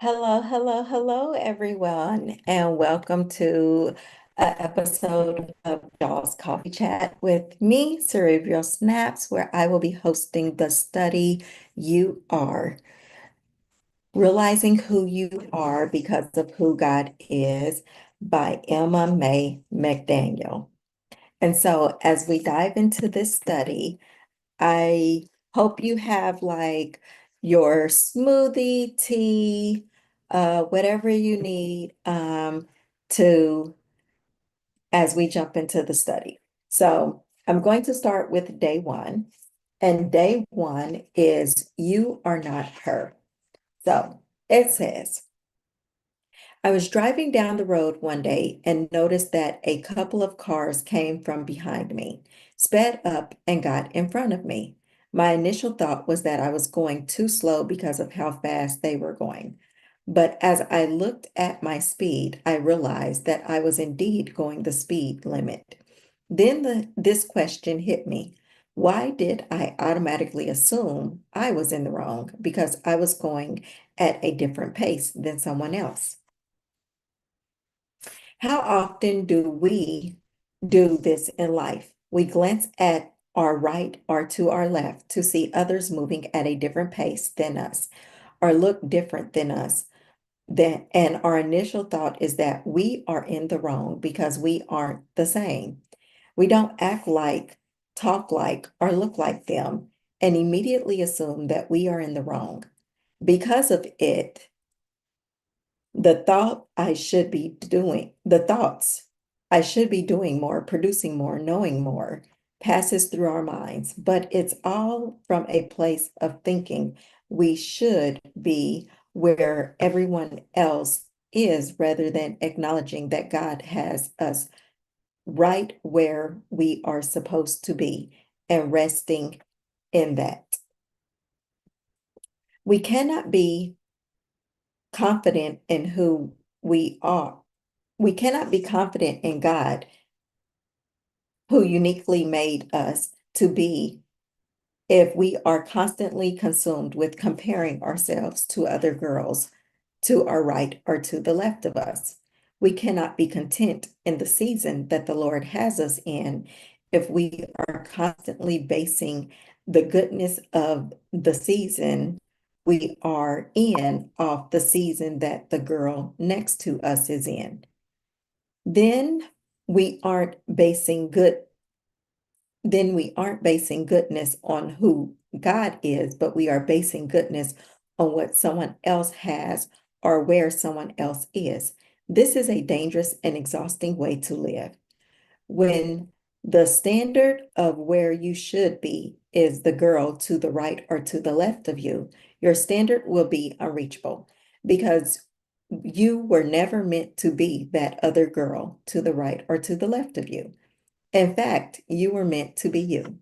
Hello, hello, hello, everyone, and welcome to an episode of Y'all's Coffee Chat with me, Cerebral Snaps, where I will be hosting the study You Are, Realizing Who You Are Because of Who God Is by Emma May McDaniel. And so, as we dive into this study, I hope you have like your smoothie, tea, whatever you need to as we jump into the study. So I'm going to start with day one, and day one is you are not her. So it says, I was driving down the road one day and noticed that a couple of cars came from behind me, sped up, and got in front of me. My initial thought was that I was going too slow because of how fast they were going. But as I looked at my speed, I realized that I was indeed going the speed limit. Then this question hit me. Why did I automatically assume I was in the wrong because I was going at a different pace than someone else? How often do we do this in life? We glance at our right or to our left to see others moving at a different pace than us or look different than us. And our initial thought is that we are in the wrong because we aren't the same. We don't act like, talk like, or look like them and immediately assume that we are in the wrong. Because of it, the thoughts I should be doing more, producing more, knowing more passes through our minds, but it's all from a place of thinking we should be where everyone else is rather than acknowledging that God has us right where we are supposed to be and resting in that. We cannot be confident in who we are. We cannot be confident in God, who uniquely made us to be, if we are constantly consumed with comparing ourselves to other girls to our right or to the left of us. We cannot be content in the season that the Lord has us in if we are constantly basing the goodness of the season we are in off the season that the girl next to us is in. Then we aren't basing good, then we aren't basing goodness on who God is, but we are basing goodness on what someone else has or where someone else is. This is a dangerous and exhausting way to live. When the standard of where you should be is the girl to the right or to the left of you, your standard will be unreachable because you were never meant to be that other girl to the right or to the left of you. In fact, you were meant to be you.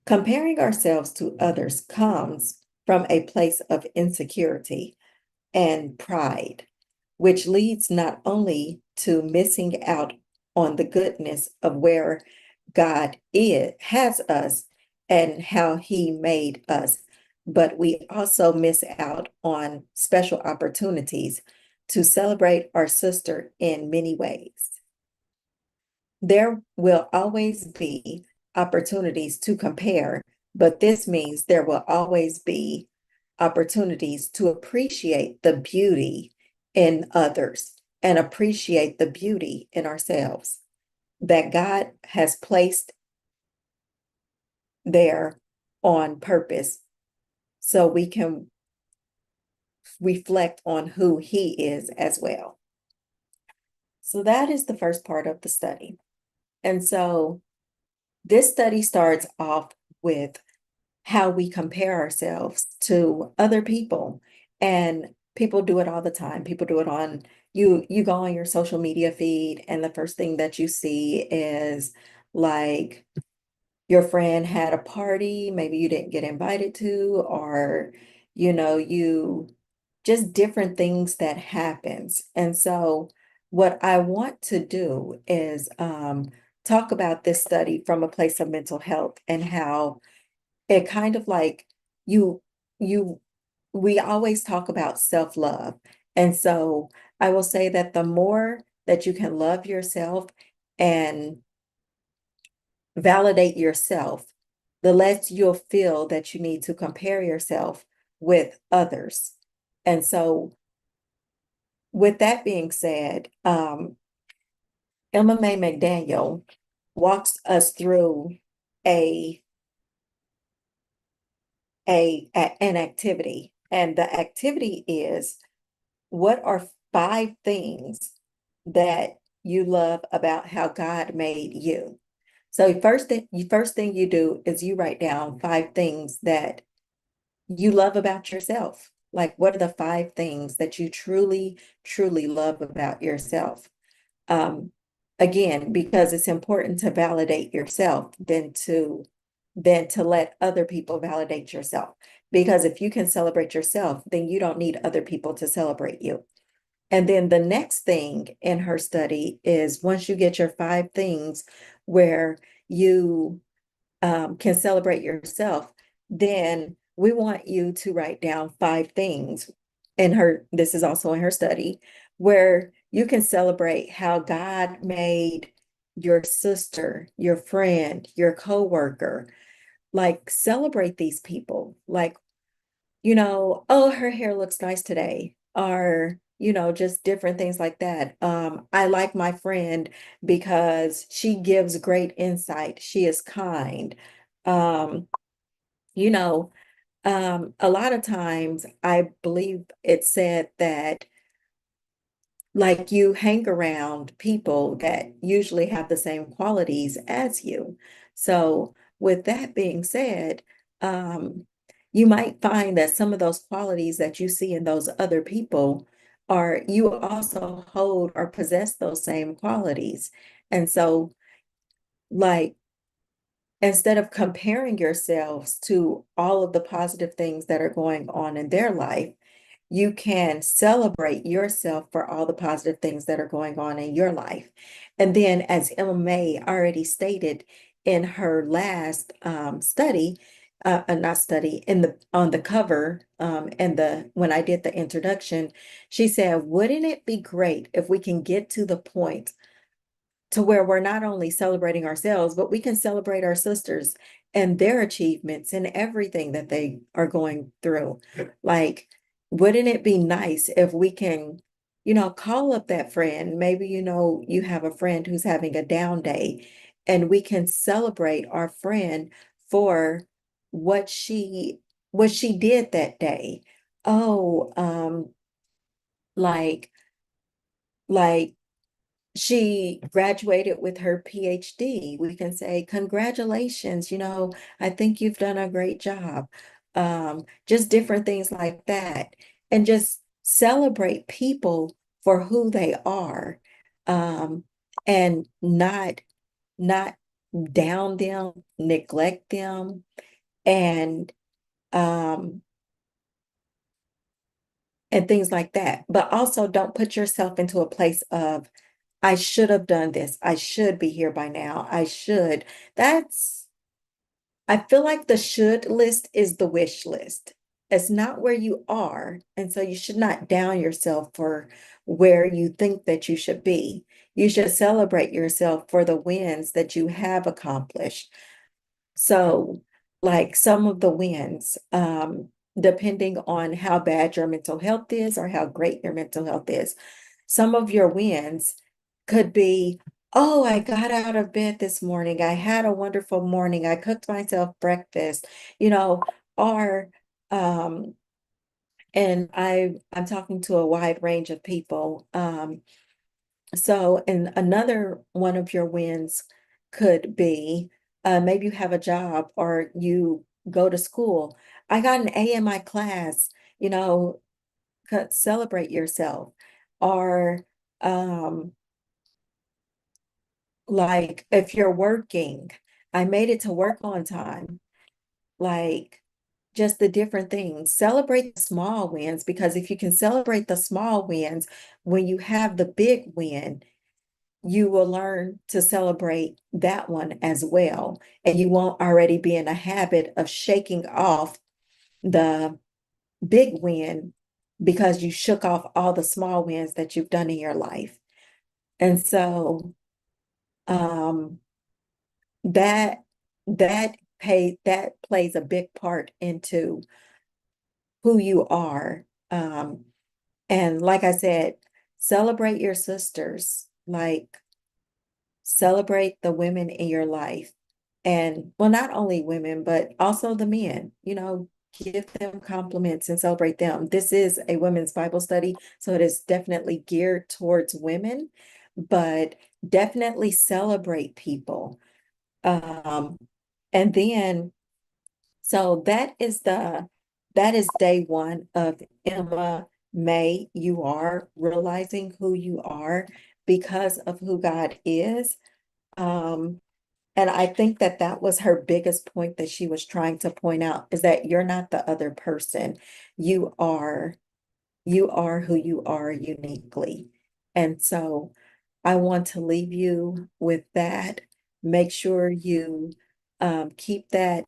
Comparing ourselves to others comes from a place of insecurity and pride, which leads not only to missing out on the goodness of where has us and how He made us, but we also miss out on special opportunities to celebrate our sister in many ways. There will always be opportunities to compare, but this means there will always be opportunities to appreciate the beauty in others and appreciate the beauty in ourselves that God has placed there on purpose so we can reflect on who He is as well. So that is the first part of the study. And so this study starts off with how we compare ourselves to other people. And people do it all the time. People do it on you go on your social media feed, and the first thing that you see is like your friend had a party, maybe you didn't get invited to, or you just different things that happens. And so what I want to do is talk about this study from a place of mental health and how it kind of like you you we always talk about self-love. And so I will say that the more that you can love yourself and validate yourself, the less you'll feel that you need to compare yourself with others. And so, with that being said, Emma Mae McDaniel walks us through a, an activity, and the activity is, what are 5 things that you love about how God made you? So first thing you do is you write down 5 things that you love about yourself. Like, what are the 5 things that you truly, truly love about yourself? Um, Again, because it's important to validate yourself than to let other people validate yourself. Because if you can celebrate yourself, then you don't need other people to celebrate you. And then the next thing in her study is, once you get your 5 things where you can celebrate yourself, then we want you to write down 5 things in her, this is also in her study, where you can celebrate how God made your sister, your friend, your coworker. Like, celebrate these people. Like, oh, her hair looks nice today, or, just different things like that. I like my friend because she gives great insight. She is kind. Um, you know, a lot of times I believe it said that, like, you hang around people that usually have the same qualities as you. So, with that being said, um, you might find that some of those qualities that you see in those other people are, you also hold or possess those same qualities. And so, like, instead of comparing yourselves to all of the positive things that are going on in their life, you can celebrate yourself for all the positive things that are going on in your life. And then, as Emma May already stated in her last study, not study, in the on the cover, and the when I did the introduction, she said, "Wouldn't it be great if we can get to the point to where we're not only celebrating ourselves, but we can celebrate our sisters and their achievements and everything that they are going through." Like, wouldn't it be nice if we can, call up that friend? Maybe, you have a friend who's having a down day, and we can celebrate our friend for what she did that day. Oh, like, like she graduated with her PhD. We can say, congratulations, I think you've done a great job. Just different things like that. And just celebrate people for who they are. Um, and not down them, neglect them, and um and things like that. But also, don't put yourself into a place of, I should have done this. I should be here by now. I should. That's, I feel like the should list is the wish list. It's not where you are. And so you should not down yourself for where you think that you should be. You should celebrate yourself for the wins that you have accomplished. So, like, some of the wins, depending on how bad your mental health is or how great your mental health is, some of your wins could be, oh, I got out of bed this morning. I had a wonderful morning. I cooked myself breakfast, you know, or, um, and I'm talking to a wide range of people. So, and another one of your wins could be, maybe you have a job or you go to school. I got an A in my class, you know, celebrate yourself. Or, um, like, if you're working, I made it to work on time. Like, just the different things. Celebrate the small wins, because if you can celebrate the small wins, when you have the big win, you will learn to celebrate that one as well. And you won't already be in a habit of shaking off the big win because you shook off all the small wins that you've done in your life. And so um that that plays a big part into who you are. And like I said, celebrate your sisters, like celebrate the women in your life. And well, not only women, but also the men, give them compliments and celebrate them. This is a women's Bible study, so it is definitely geared towards women, but definitely celebrate people. Um, and then so that is day one of Emma May. You are realizing who you are because of who God is. Um, and I think that that was her biggest point that she was trying to point out is that you're not the other person. You are, you are who you are uniquely. And so I want to leave you with that. Make sure you keep that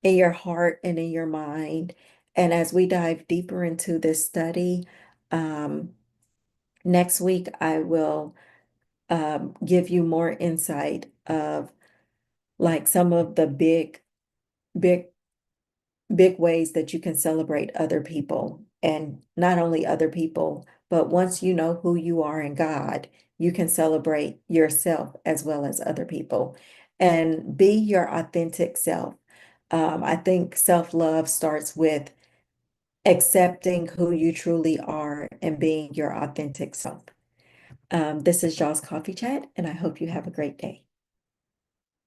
in your heart and in your mind. And as we dive deeper into this study, um, next week I will give you more insight of like some of the big, big ways that you can celebrate other people. And not only other people, but once you know who you are in God, you can celebrate yourself as well as other people and be your authentic self. I think self-love starts with accepting who you truly are and being your authentic self. This is Jaw's Coffee Chat, and I hope you have a great day.